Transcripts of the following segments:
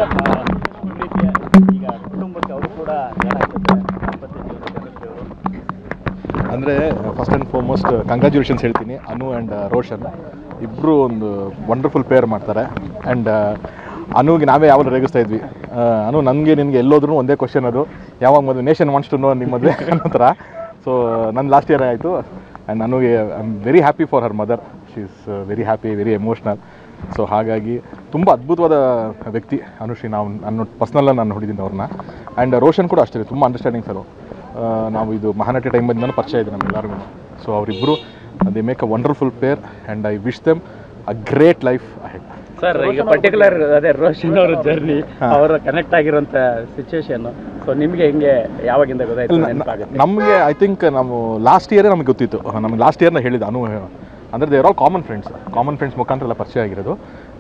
Sir ಈಗ ಕುಟುಂಬಕ್ಕೆ ಅವರು ಕೂಡ ಅಂದರೆ ಫಸ್ಟ್ ಆ್ಯಂಡ್ ಫಾರ್ಮೋಸ್ಟ್ ಕಂಗ್ರ್ಯಾಚುಲೇಷನ್ಸ್ ಹೇಳ್ತೀನಿ ಅನು ಆ್ಯಂಡ್ ರೋಷನ್ ಇಬ್ಬರು ಒಂದು ವಂಡರ್ಫುಲ್ ಪೇರ್ ಮಾಡ್ತಾರೆ. ಆ್ಯಂಡ್ ಅನುಗೆ ನಾವೇ ಯಾವಾಗ ರೇಗಿಸ್ತಾ ಇದ್ವಿ, ಅನು ನನಗೆ ನಿನಗೆ ಎಲ್ಲೋದ್ರೂ ಒಂದೇ ಕ್ವಶನ್, ಅದು ಯಾವಾಗ ಮದುವೆ, ನೇಷನ್ ವಾಂಟ್ಸ್ ಟು ನೋ ನಿಮ್ಮ ಮದುವೆ ಅನ್ನೋ ಥರ. ಸೊ ನನ್ನ ಲಾಸ್ಟ್ ಇಯರ್ ಆಯಿತು. ಆ್ಯಂಡ್ ಅನುಗೆ I am very happy for her mother. She is very happy, very emotional. So ಹಾಗಾಗಿ ತುಂಬ ಅದ್ಭುತವಾದ ವ್ಯಕ್ತಿ ಅನುಶ್ರೀ. ನಾನು ಪರ್ಸ್ನಲ್ಲ ನಾನು ನೋಡಿದ್ದೀನಿ ಅವ್ರನ್ನ. ಆ್ಯಂಡ್ ರೋಷನ್ ಕೂಡ ಅಷ್ಟೇ ತುಂಬ ಅಂಡರ್ಸ್ಟ್ಯಾಂಡಿಂಗ್ ಫೆಲೋ. ನಾವು ಇದು ಮಹಾನಟಿ ಟೈಮಿಂದನೂ ಪರಿಚಯ ಇದೆ ನಮ್ಮೆಲ್ಲರಿಗೂ. ಸೊ ಅವರಿಬ್ಬರು they make a wonderful pair and I wish them a great life ahead. Sir ಈಗ ಪರ್ಟಿಕ್ಯುಲರ್ ಅದೇ ರೋಷನ್ ಅವರ ಜರ್ನಿ, ಅವರು ಕನೆಕ್ಟ್ ಆಗಿರೋಂಥ ಸಿಚುವೇಶನ್, ಸೊ ನಿಮಗೆ ಹೆಂಗೆ ಯಾವಾಗಿಂದ ಗೊತ್ತಾಯ್ತು? ನಮಗೆ ಐ ಥಿಂಕ್ ನಾವು ಲಾಸ್ಟ್ ಇಯರೇ ನಮಗೆ ಗೊತ್ತಿತ್ತು. ನಮಗೆ ಲಾಸ್ಟ್ ಇಯರ್ನ ಹೇಳಿದ್ದು ಅನು, ಅಂದರೆ ದೇರ್ ಆಲ್ ಕಾಮನ್ ಫ್ರೆಂಡ್ಸ್ ಮುಖಾಂತರ ಎಲ್ಲ ಪರಿಚಯ ಆಗಿರೋದು.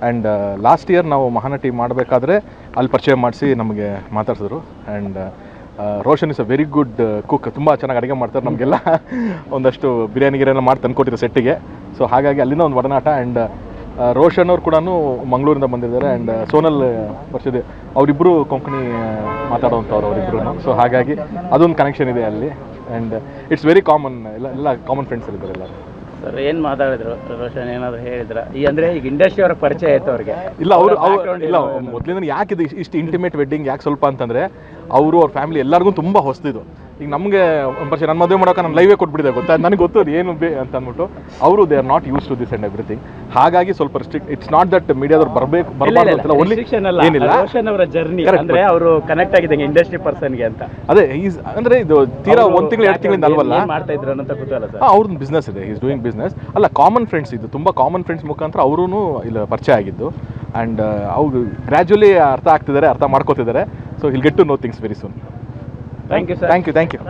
ಆ್ಯಂಡ್ ಲಾಸ್ಟ್ ಇಯರ್ ನಾವು ಮಹಾನಟಿ ಮಾಡಬೇಕಾದ್ರೆ ಅಲ್ಲಿ ಪರಿಚಯ ಮಾಡಿಸಿ ನಮಗೆ ಮಾತಾಡ್ಸಿದ್ರು. And Roshan is a very good cook, ತುಂಬ ಚೆನ್ನಾಗಿ ಅಡುಗೆ ಮಾಡ್ತಾರೆ. ನಮಗೆಲ್ಲ ಒಂದಷ್ಟು ಬಿರಿಯಾನಿಗೆಲ್ಲ ಮಾಡಿ ತಂದುಕೊಟ್ಟಿದ್ರು ಸೆಟ್ಟಿಗೆ. ಸೊ ಹಾಗಾಗಿ ಅಲ್ಲಿಂದ ಒಂದು ಒಡನಾಟ. ಆ್ಯಂಡ್ ರೋಷನ್ ಅವ್ರು ಕೂಡ ಮಂಗಳೂರಿಂದ ಬಂದಿದ್ದಾರೆ. ಆ್ಯಂಡ್ ಸೋನಲ್ ಬರ್ಸಿದೆ, ಅವರಿಬ್ಬರು ಕೊಂಕಣಿ ಮಾತಾಡೋವಂಥವ್ರು ಅವರಿಬ್ಬರು. ಸೊ ಹಾಗಾಗಿ ಅದೊಂದು ಕನೆಕ್ಷನ್ ಇದೆ ಅಲ್ಲಿ. ಆ್ಯಂಡ್ ಇಟ್ಸ್ ವೆರಿ ಕಾಮನ್, ಎಲ್ಲ ಕಾಮನ್ ಫ್ರೆಂಡ್ಸ್ ಇದ್ದಾರೆ ಎಲ್ಲ. ಸರ್ ಏನು ಮಾತಾಡಿದ್ರು ರೋಷನ್, ಏನಾದರೂ ಹೇಳಿದ್ರ? ಈ ಅಂದರೆ ಈಗ ಇಂಡಸ್ಟ್ರಿ ಅವ್ರ ಪರಿಚಯ ಆಯಿತು ಅವ್ರಿಗೆ? ಇಲ್ಲ, ಇಲ್ಲ ಮೊದಲಿಂದ ಯಾಕೆ ಇದು ಇಷ್ಟು ಇಂಟಿಮೇಟ್ ವೆಡ್ಡಿಂಗ್ ಯಾಕೆ ಸ್ವಲ್ಪ ಅಂತಂದರೆ, ಅವರು ಅವ್ರ ಫ್ಯಾಮಿಲಿ ಎಲ್ಲರಿಗೂ ತುಂಬ ಹೊಸ್ತಿದ್ದು. ಈಗ ನಮಗೆ ಒಂದು ಪರಿಚಯ, ನನ್ನ ಮದುವೆ ಮಾಡೋಕೆ ನಾನು ಲೈವೇ ಕೊಟ್ಬಿಟ್ಟಿದೆ, ಗೊತ್ತಾ, ನನಗೆ ಗೊತ್ತು ಅದು ಏನು ಅಂತ ಅಂದ್ಬಿಟ್ಟು. ಅವರು they are not use to this and everything. ಹಾಗಾಗಿ ಸ್ವಲ್ಪ ರಿಸ್ಟ್ರಿಕ್ಟ್. ಇಟ್ಸ್ ನಾಟ್ ದಟ್ ಮೀಡಿಯಾದವ್ರು ಬರಬಾರ್ದು ಅಂತಲ್ಲ, ಓನ್ಲಿ ಏನಿಲ್ಲ ರೋಷನ್ ಅವರ ಜರ್ನಿ ಅಂದರೆ ಅವರು ಕನೆಕ್ಟ್ ಆಗಿದ್ದಂಗೆ ಇಂಡಸ್ಟ್ರಿ ಪರ್ಸನ್ಗೆ ಅಂತ. ಅದೇ ಈಸ್ ಅಂದರೆ ಇದು ತೀರಾ 1 ತಿಂಗಳು 2 ತಿಂಗಳಿಂದ ಅಲ್ವಲ್ಲ ಮಾಡ್ತಾ ಇದ್ರು ಅಂತ ಗೊತ್ತಲ್ಲ ಸರ್. ಅವ್ರದ್ದು ಬಿಸ್ನೆಸ್ ಇದೆ, ಈಸ್ ಡೂಯಿಂಗ್ ಬಿಸ್ನೆಸ್. ಅಲ್ಲ, ಕಾಮನ್ ಫ್ರೆಂಡ್ಸ್, ಇದು ತುಂಬ ಕಾಮನ್ ಫ್ರೆಂಡ್ಸ್ ಮುಖಾಂತರ ಅವರೂ ಇಲ್ಲಿ ಪರಿಚಯ ಆಗಿದ್ದು. ಆ್ಯಂಡ್ ಅವರು ಗ್ರ್ಯಾಜುಲಿ ಅರ್ಥ ಆಗ್ತಿದ್ದಾರೆ, ಅರ್ಥ ಮಾಡ್ಕೋತಿದ್ದಾರೆ. So will get to know things very soon. Thank you sir. Thank you.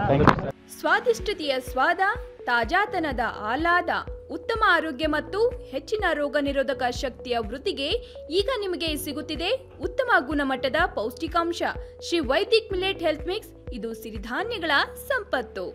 ಸ್ವಾದಿಷ್ಟತೆಯ ಸ್ವಾದ, ತಾಜಾತನದ ಆಹ್ಲಾದ, ಉತ್ತಮ ಆರೋಗ್ಯ ಮತ್ತು ಹೆಚ್ಚಿನ ರೋಗ ನಿರೋಧಕ ಶಕ್ತಿಯ ವೃದ್ಧಿಗೆ ಈಗ ನಿಮಗೆ ಸಿಗುತ್ತಿದೆ ಉತ್ತಮ ಗುಣಮಟ್ಟದ ಪೌಷ್ಟಿಕಾಂಶ. Shri Vaidik millet health mix, ಇದು ಸಿರಿಧಾನ್ಯಗಳ ಸಂಪತ್ತು.